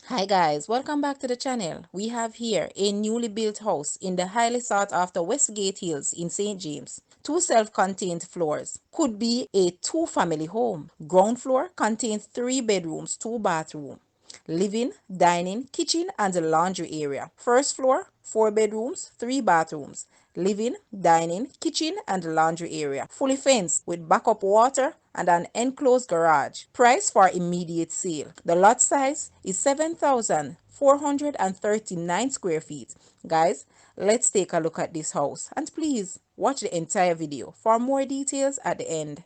Hi guys, welcome back to the channel. We have here a newly built house in the highly sought after Westgate Hills in St. James. Two self-contained floors. Could be a two-family home. Ground floor contains 3 bedrooms, 2 bathrooms. Living, dining, kitchen and laundry area. First floor, 4 bedrooms, 3 bathrooms. Living, dining, kitchen and laundry area. Fully fenced with backup water and an enclosed garage. Price for immediate sale. The lot size is 7,439 square feet. Guys, let's take a look at this house and please watch the entire video for more details at the end.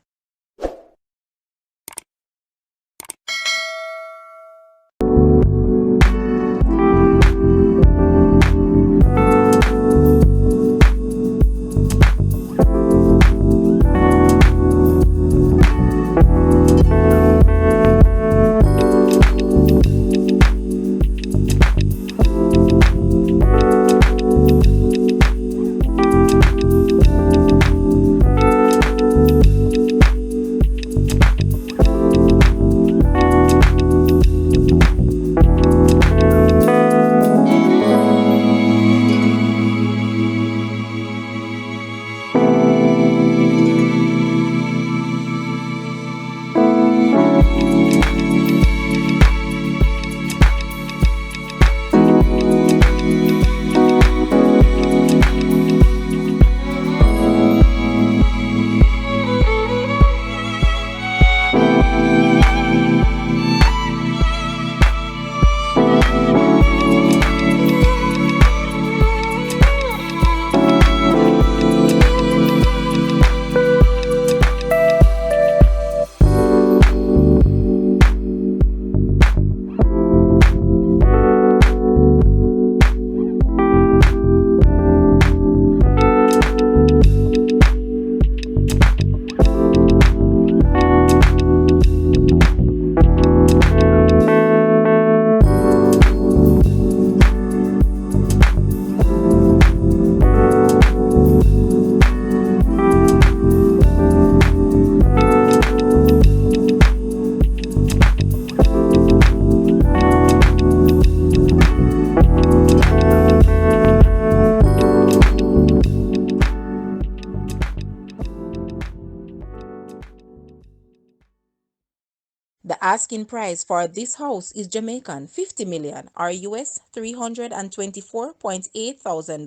The asking price for this house is Jamaican 50 million or US $324.8 thousand.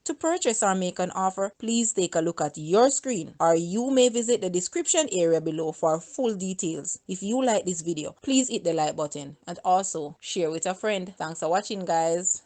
To purchase or make an offer, please take a look at your screen or you may visit the description area below for full details. If you like this video, please hit the like button and also share with a friend. Thanks for watching guys.